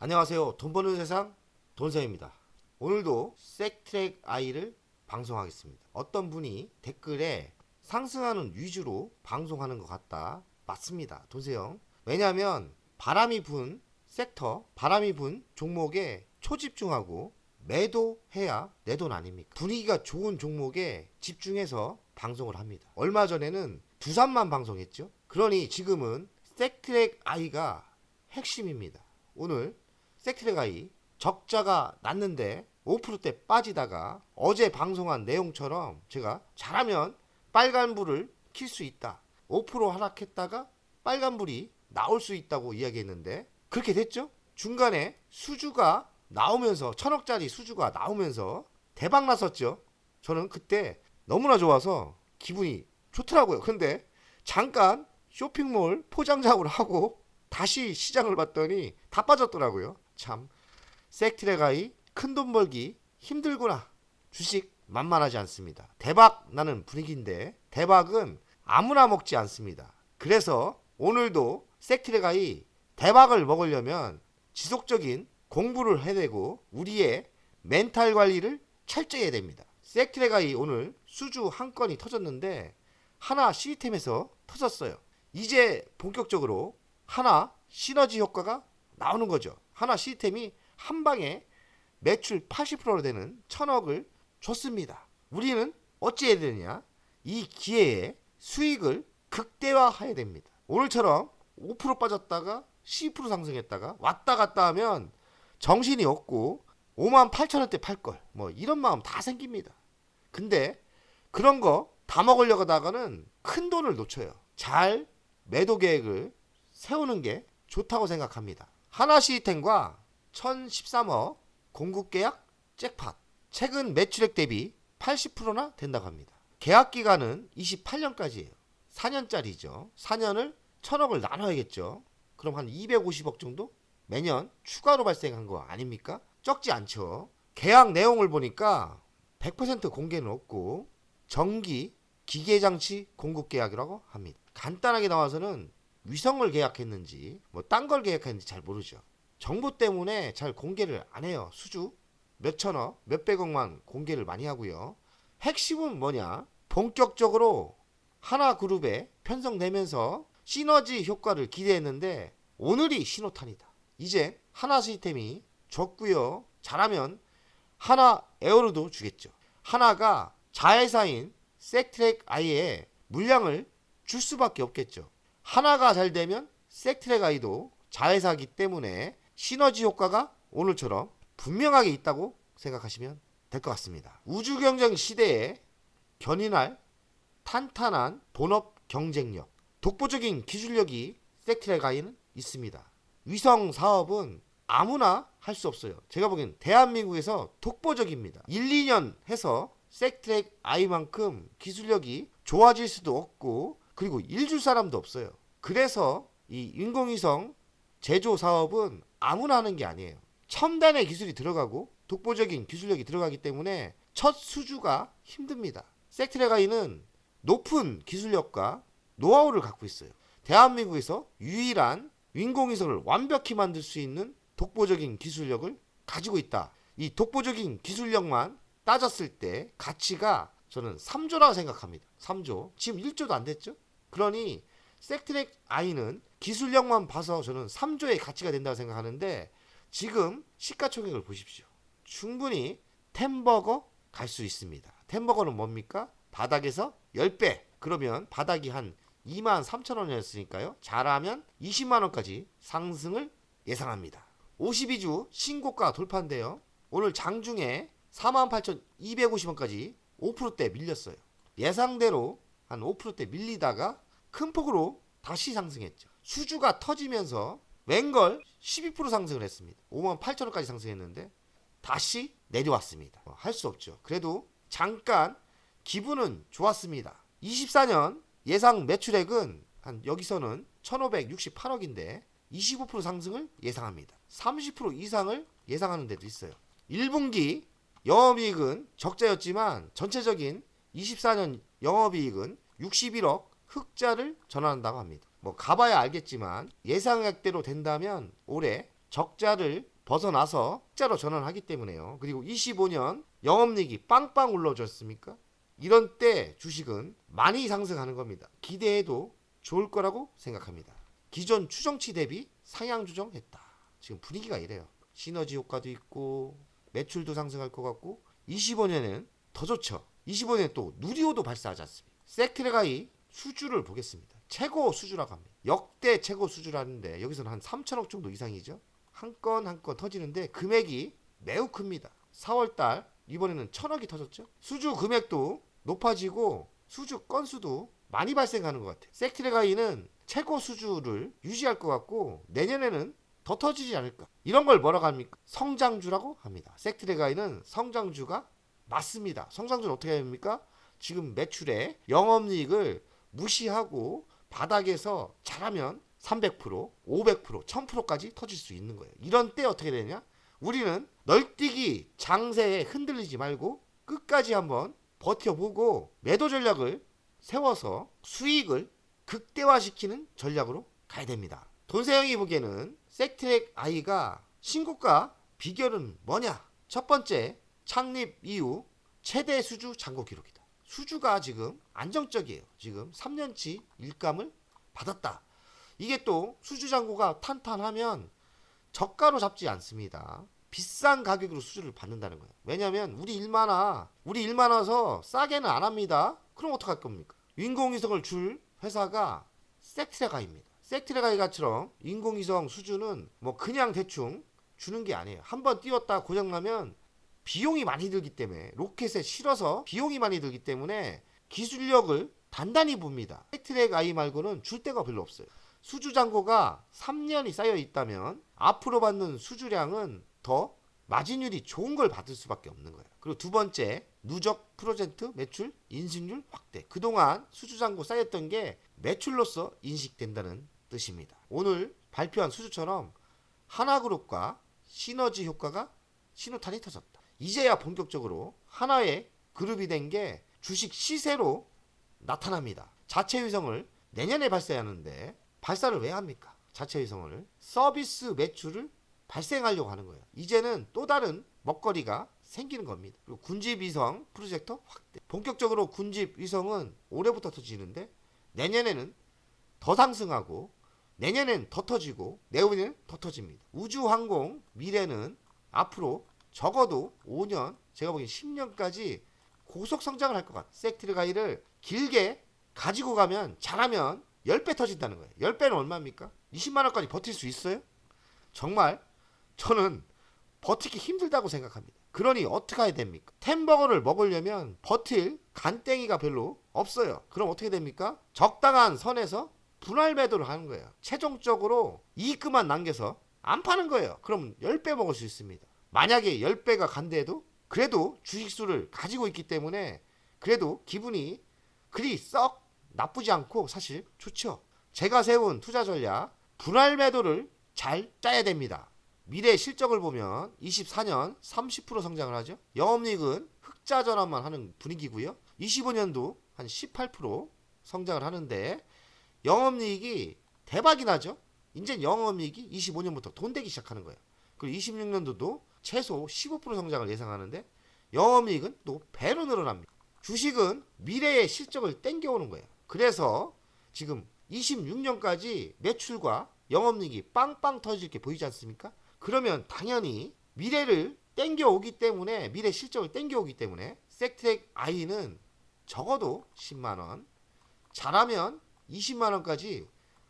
안녕하세요. 돈 버는 세상 돈세입니다. 오늘도 색트랙 아이를 방송하겠습니다. 어떤 분이 댓글에 상승하는 위주로 방송하는 것 같다. 맞습니다. 돈세형. 왜냐하면 바람이 분 섹터, 바람이 분 종목에 초집중하고 매도해야 내 돈 아닙니까? 분위기가 좋은 종목에 집중해서 방송을 합니다. 얼마 전에는 두산만 방송했죠. 그러니 지금은 색트랙 아이가 핵심입니다. 오늘 색트랙아이 적자가 났는데 5%대 빠지다가 어제 방송한 내용처럼 제가 잘하면 빨간불을 킬 수 있다. 5% 하락했다가 빨간불이 나올 수 있다고 이야기했는데 그렇게 됐죠? 중간에 수주가 나오면서 1000억짜리 수주가 나오면서 대박 났었죠. 저는 그때 너무나 좋아서 기분이 좋더라고요. 근데 잠깐 쇼핑몰 포장 작업을 하고 다시 시장을 봤더니 다 빠졌더라고요. 참 색트랙아이 큰돈 벌기 힘들구나. 주식 만만하지 않습니다. 대박 나는 분위기인데 대박은 아무나 먹지 않습니다. 그래서 오늘도 색트랙아이 대박을 먹으려면 지속적인 공부를 해야 되고 우리의 멘탈 관리를 철저히 해야 됩니다. 색트랙아이 오늘 수주 한 건이 터졌는데 하나 시스템에서 터졌어요. 이제 본격적으로 하나 시너지 효과가 나오는 거죠. 하나 시스템이 한 방에 매출 80%로 되는 1000억을 줬습니다. 우리는 어찌해야 되느냐? 이 기회에 수익을 극대화해야 됩니다. 오늘처럼 5% 빠졌다가 12% 상승했다가 왔다 갔다 하면 정신이 없고 58,000원대 팔걸 뭐 이런 마음 다 생깁니다. 근데 그런 거 다 먹으려고 하다가는 큰 돈을 놓쳐요. 잘 매도 계획을 세우는 게 좋다고 생각합니다. 하나 시스템과 1013억 공급 계약 잭팟 최근 매출액 대비 80%나 된다고 합니다. 계약 기간은 28년까지예요. 4년짜리죠. 4년을 1000억을 나눠야겠죠. 그럼 한 250억 정도 매년 추가로 발생한 거 아닙니까? 적지 않죠. 계약 내용을 보니까 100% 공개는 없고 정기 기계장치 공급 계약이라고 합니다. 간단하게 나와서는 위성을 계약했는지 뭐 딴 걸 계약했는지 잘 모르죠. 정부 때문에 잘 공개를 안 해요. 수주 몇천억 몇백억만 공개를 많이 하고요. 핵심은 뭐냐? 본격적으로 하나그룹에 편성되면서 시너지 효과를 기대했는데 오늘이 신호탄이다. 이제 하나 시스템이 줬고요. 잘하면 하나 에어로도 주겠죠. 하나가 자회사인 색트랙 아이에 물량을 줄 수밖에 없겠죠. 하나가 잘 되면 색트랙 아이도 자회사이기 때문에 시너지 효과가 오늘처럼 분명하게 있다고 생각하시면 될 것 같습니다. 우주 경쟁 시대에 견인할 탄탄한 본업 경쟁력, 독보적인 기술력이 색트랙 아이는 있습니다. 위성 사업은 아무나 할 수 없어요. 제가 보기엔 대한민국에서 독보적입니다. 1, 2년 해서 색트랙 아이만큼 기술력이 좋아질 수도 없고 그리고 일 줄 사람도 없어요. 그래서 이 인공위성 제조 사업은 아무나 하는 게 아니에요. 첨단의 기술이 들어가고 독보적인 기술력이 들어가기 때문에 첫 수주가 힘듭니다. 색트랙 아이는 높은 기술력과 노하우를 갖고 있어요. 대한민국에서 유일한 인공위성을 완벽히 만들 수 있는 독보적인 기술력을 가지고 있다. 이 독보적인 기술력만 따졌을 때 가치가 저는 3조라고 생각합니다. 3조. 지금 1조도 안 됐죠? 그러니 색트랙 아이는 기술력만 봐서 저는 3조의 가치가 된다고 생각하는데 지금 시가총액을 보십시오. 충분히 템버거 갈 수 있습니다. 템버거는 뭡니까? 바닥에서 10배. 그러면 바닥이 한 23,000원이었으니까요. 잘하면 20만원까지 상승을 예상합니다. 52주 신고가 돌파인데요. 오늘 장중에 48,250원까지 5%대 밀렸어요. 예상대로 한 5%대 밀리다가 큰 폭으로 다시 상승했죠. 수주가 터지면서 웬걸 12% 상승을 했습니다. 58,000원까지 상승했는데 다시 내려왔습니다. 할 수 없죠. 그래도 잠깐 기분은 좋았습니다. 24년 예상 매출액은 한 여기서는 1568억인데 25% 상승을 예상합니다. 30% 이상을 예상하는 데도 있어요. 1분기 영업이익은 적자였지만 전체적인 24년 영업이익은 61억 흑자를 전환한다고 합니다. 뭐 가봐야 알겠지만 예상액대로 된다면 올해 적자를 벗어나서 흑자로 전환하기 때문에요. 그리고 25년 영업이익이 빵빵 올라오셨습니까? 이런 때 주식은 많이 상승하는 겁니다. 기대해도 좋을 거라고 생각합니다. 기존 추정치 대비 상향 조정했다. 지금 분위기가 이래요. 시너지 효과도 있고 매출도 상승할 것 같고 25년에는 더 좋죠. 25년에 또 누리호도 발사하지 않습니까? 섹트레가이 수주를 보겠습니다. 최고 수주라고 합니다. 역대 최고 수주라는데 여기서는 한 3천억 정도 이상이죠. 한 건 한 건 터지는데 금액이 매우 큽니다. 4월달 이번에는 1,000억이 터졌죠. 수주 금액도 높아지고 수주 건수도 많이 발생하는 것 같아요. 섹트레가이는 최고 수주를 유지할 것 같고 내년에는 더 터지지 않을까. 이런 걸 뭐라고 합니까? 성장주라고 합니다. 섹트레가이는 성장주가 맞습니다. 성장주는 어떻게 합니까? 지금 매출에 영업이익을 무시하고 바닥에서 잘하면 300%, 500%, 1000%까지 터질 수 있는 거예요. 이런 때 어떻게 되냐? 우리는 널뛰기 장세에 흔들리지 말고 끝까지 한번 버텨보고 매도 전략을 세워서 수익을 극대화시키는 전략으로 가야 됩니다. 돈세영이 보기에는 섹트레가이가 신고가 비결은 뭐냐? 첫 번째, 창립 이후 최대 수주 잔고 기록이다. 수주가 지금 안정적이에요. 지금 3년치 일감을 받았다. 이게 또 수주 잔고가 탄탄하면 저가로 잡지 않습니다. 비싼 가격으로 수주를 받는다는 거예요. 왜냐하면 우리 일 많아서 싸게는 안 합니다. 그럼 어떡할 겁니까? 인공위성을 줄 회사가 섹트레가이입니다. 섹트레가이가처럼 인공위성 수주는 뭐 그냥 대충 주는 게 아니에요. 한번 띄웠다 고장나면 비용이 많이 들기 때문에 로켓에 실어서 비용이 많이 들기 때문에 기술력을 단단히 봅니다. 섹트레가이 말고는 줄 데가 별로 없어요. 수주 잔고가 3년이 쌓여 있다면 앞으로 받는 수주량은 더 마진율이 좋은 걸 받을 수밖에 없는 거예요. 그리고 두 번째, 누적 프로젝트 매출 인식률 확대. 그동안 수주 잔고 쌓였던 게 매출로서 인식된다는 뜻입니다. 오늘 발표한 수주처럼 하나그룹과 시너지 효과가 신호탄이 터졌다. 이제야 본격적으로 하나의 그룹이 된 게 주식 시세로 나타납니다. 자체 위성을 내년에 발사하는데 발사를 왜 합니까? 자체 위성을 서비스 매출을 발생하려고 하는 거예요. 이제는 또 다른 먹거리가 생기는 겁니다. 그리고 군집 위성 프로젝터 확대. 본격적으로 군집 위성은 올해부터 터지는데 내년에는 더 상승하고 내년엔 더 터지고 내후년엔 더 터집니다. 우주항공 미래는 앞으로 적어도 5년, 제가 보기엔 10년까지 고속 성장을 할 것 같아요. 섹트레가이를 길게 가지고 가면 잘하면 10배 터진다는 거예요. 10배는 얼마입니까? 20만 원까지 버틸 수 있어요? 정말 저는 버티기 힘들다고 생각합니다. 그러니 어떻게 해야 됩니까? 햄버거를 먹으려면 버틸 간땡이가 별로 없어요. 그럼 어떻게 됩니까? 적당한 선에서 분할 매도를 하는 거예요. 최종적으로 이익금만 남겨서 안 파는 거예요. 그럼 10배 먹을 수 있습니다. 만약에 10배가 간대도 그래도 주식수를 가지고 있기 때문에 그래도 기분이 그리 썩 나쁘지 않고 사실 좋죠. 제가 세운 투자 전략 분할 매도를 잘 짜야 됩니다. 미래 실적을 보면 24년 30% 성장을 하죠. 영업이익은 흑자 전환만 하는 분위기고요. 25년도 한 18% 성장을 하는데 영업이익이 대박이 나죠. 이제 영업이익이 25년부터 돈 되기 시작하는 거예요. 그리고 26년도도 최소 15% 성장을 예상하는데 영업이익은 또 배로 늘어납니다. 주식은 미래의 실적을 땡겨오는 거예요. 그래서 지금 26년까지 매출과 영업이익이 빵빵 터질 게 보이지 않습니까? 그러면 당연히 미래를 땡겨오기 때문에 미래 실적을 땡겨오기 때문에 섹트레가이는 적어도 10만원 잘하면 20만원까지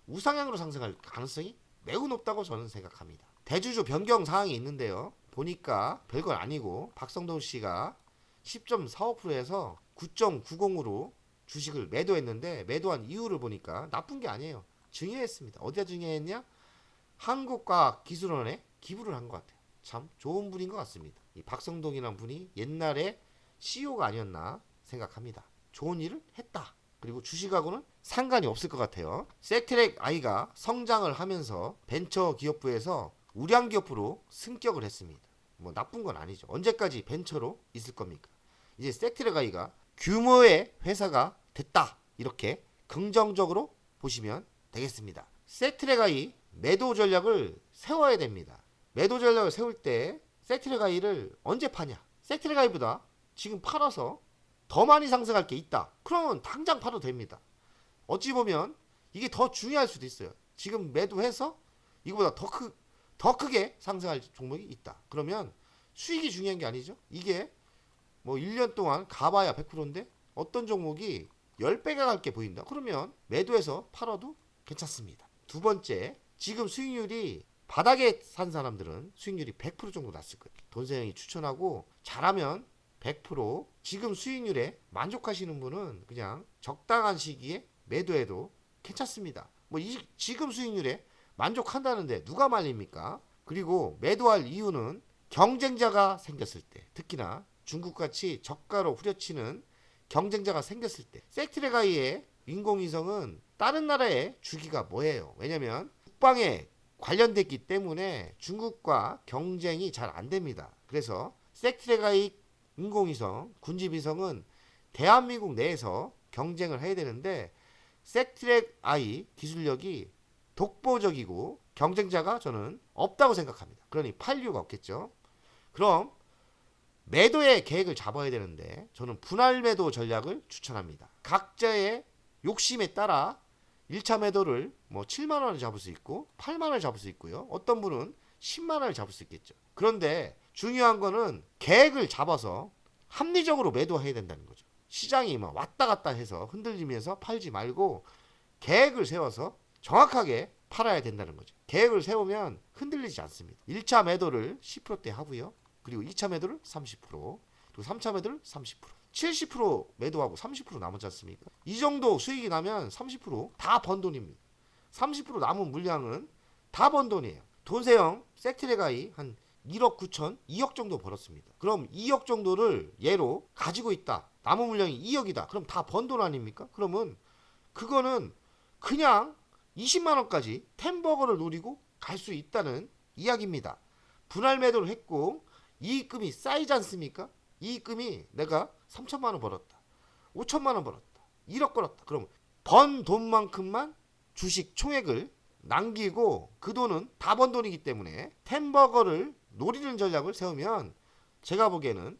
우상향으로 상승할 가능성이 매우 높다고 저는 생각합니다. 대주주 변경 사항이 있는데요. 보니까 별건 아니고 박성돈 씨가 10.45%에서 9.90으로 주식을 매도했는데 매도한 이유를 보니까 나쁜 게 아니에요. 증여했습니다. 어디다 증여했냐? 한국과학기술원에 기부를 한 것 같아요. 참 좋은 분인 것 같습니다. 이 박성동이라는 분이 옛날에 CEO가 아니었나 생각합니다. 좋은 일을 했다. 그리고 주식하고는 상관이 없을 것 같아요. 섹트레가이가 성장을 하면서 벤처기업부에서 우량기업부로 승격을 했습니다. 뭐 나쁜 건 아니죠. 언제까지 벤처로 있을 겁니까? 이제 섹트레가이가 규모의 회사가 됐다. 이렇게 긍정적으로 보시면 되겠습니다. 섹트레가이 매도 전략을 세워야 됩니다. 매도 전략을 세울 때 섹트랙아이를 언제 파냐? 섹트랙아이보다 지금 팔아서 더 많이 상승할 게 있다. 그러면 당장 팔아도 됩니다. 어찌 보면 이게 더 중요할 수도 있어요. 지금 매도해서 이거보다 더 크게 상승할 종목이 있다. 그러면 수익이 중요한 게 아니죠. 이게 뭐 1년 동안 가봐야 100%인데 어떤 종목이 10배가 갈 게 보인다. 그러면 매도해서 팔아도 괜찮습니다. 두 번째, 지금 수익률이 바닥에 산 사람들은 수익률이 100% 정도 났을 거예요. 돈세형이 추천하고 잘하면 100%, 지금 수익률에 만족하시는 분은 그냥 적당한 시기에 매도해도 괜찮습니다. 뭐 지금 수익률에 만족한다는데 누가 말립니까? 그리고 매도할 이유는 경쟁자가 생겼을 때, 특히나 중국같이 저가로 후려치는 경쟁자가 생겼을 때. 섹트랙아이의 인공위성은 다른 나라에 주기가 뭐예요? 왜냐면 국방에 관련됐기 때문에 중국과 경쟁이 잘 안 됩니다. 그래서 섹트랙아이 인공위성, 군집위성은 대한민국 내에서 경쟁을 해야 되는데 섹트랙아이 기술력이 독보적이고 경쟁자가 저는 없다고 생각합니다. 그러니 팔 이유가 없겠죠. 그럼 매도의 계획을 잡아야 되는데 저는 분할 매도 전략을 추천합니다. 각자의 욕심에 따라 1차 매도를 뭐 7만 원을 잡을 수 있고 8만 원을 잡을 수 있고요. 어떤 분은 10만 원을 잡을 수 있겠죠. 그런데 중요한 거는 계획을 잡아서 합리적으로 매도해야 된다는 거죠. 시장이 막 왔다 갔다 해서 흔들리면서 팔지 말고 계획을 세워서 정확하게 팔아야 된다는 거죠. 계획을 세우면 흔들리지 않습니다. 1차 매도를 10%대 하고요. 그리고 2차 매도를 30%, 그리고 3차 매도를 30%, 70% 매도하고 30% 남았지 않습니까? 이 정도 수익이 나면 30%다 번 돈입니다. 30% 남은 물량은 다 번 돈이에요. 돈세형 섹트랙아이 한 1억 9천, 2억 정도 벌었습니다. 그럼 2억 정도를 얘로 가지고 있다. 남은 물량이 2억이다. 그럼 다 번 돈 아닙니까? 그러면 그거는 그냥 20만 원까지 템버거를 노리고 갈 수 있다는 이야기입니다. 분할 매도를 했고 이익금이 쌓이지 않습니까? 이익금이 내가 3천만 원 벌었다. 5천만 원 벌었다. 1억 벌었다. 그럼 번 돈만큼만 주식 총액을 남기고 그 돈은 다 번 돈이기 때문에 템버거를 노리는 전략을 세우면 제가 보기에는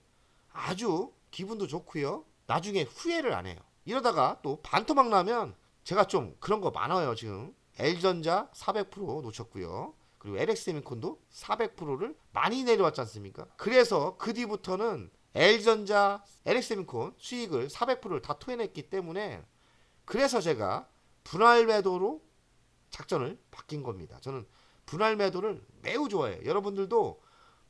아주 기분도 좋고요. 나중에 후회를 안 해요. 이러다가 또 반토막 나면 제가 좀 그런 거 많아요. 지금 L전자 400% 놓쳤고요. 그리고 LX세미콘도 400%를 많이 내려왔지 않습니까? 그래서 그 뒤부터는 L전자, LX세미콘 수익을 400%를 다 토해냈기 때문에 그래서 제가 분할 매도로 작전을 바뀐 겁니다. 저는 분할 매도를 매우 좋아해요. 여러분들도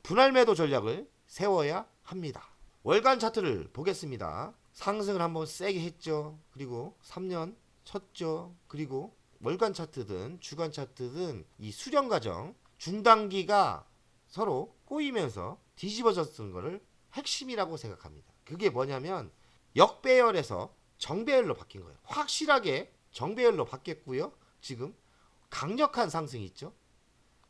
분할 매도 전략을 세워야 합니다. 월간 차트를 보겠습니다. 상승을 한번 세게 했죠. 그리고 3년 쳤죠. 그리고 월간 차트든 주간 차트든 이 수렴 과정 중단기가 서로 꼬이면서 뒤집어졌던 거를 핵심이라고 생각합니다. 그게 뭐냐면 역배열에서 정배열로 바뀐 거예요. 확실하게 정배열로 바뀌었고요. 지금 강력한 상승이 있죠.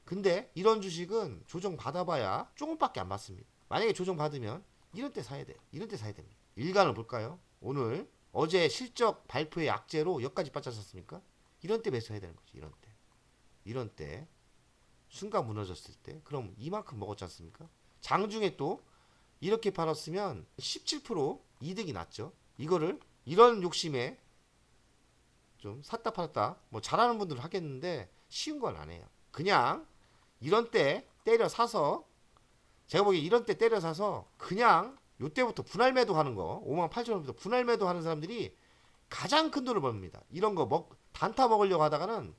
근데 이런 주식은 조정 받아봐야 조금밖에 안 받습니다. 만약에 조정 받으면 이런 때 사야 돼요. 이런 때 사야 됩니다. 일간을 볼까요? 오늘 어제 실적 발표의 악재로 여기까지 빠졌었습니까? 이런 때 매수해야 되는 거지. 이런 때 순간 무너졌을 때 그럼 이만큼 먹었지 않습니까? 장중에 또 이렇게 팔았으면 17% 이득이 났죠. 이거를 이런 욕심에 좀 샀다 팔았다 뭐 잘하는 분들은 하겠는데 쉬운 건 안 해요. 그냥 이런 때 때려 사서 제가 보기에 이런 때 때려 사서 그냥 요때부터 분할 매도 하는 거 58,000원부터 분할 매도 하는 사람들이 가장 큰 돈을 벌입니다. 이런 거 단타 먹으려고 하다가는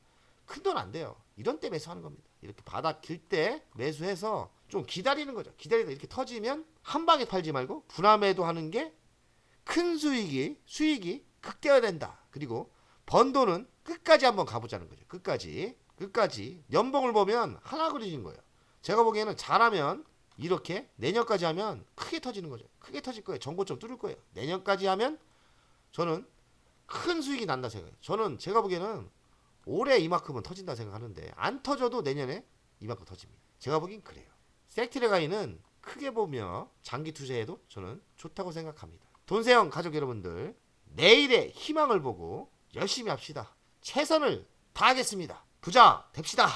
큰 돈 안 돼요. 이런 때 매수하는 겁니다. 이렇게 바닥 길 때 매수해서 좀 기다리는 거죠. 기다리다 이렇게 터지면 한 방에 팔지 말고 분할 매도 하는 게 큰 수익이 극대화된다. 그리고 번 돈은 끝까지 한번 가보자는 거죠. 끝까지 연봉을 보면 하나 그리는 거예요. 제가 보기에는 잘하면 이렇게 내년까지 하면 크게 터지는 거죠. 크게 터질 거예요. 정고점 뚫을 거예요. 내년까지 하면 저는 큰 수익이 난다 생각해요. 저는 제가 보기에는 올해 이만큼은 터진다 생각하는데 안 터져도 내년에 이만큼 터집니다. 제가 보기엔 그래요. 섹트랙아이는 크게 보며 장기 투자해도 저는 좋다고 생각합니다. 돈세형 가족 여러분들 내일의 희망을 보고 열심히 합시다. 최선을 다하겠습니다. 부자 됩시다.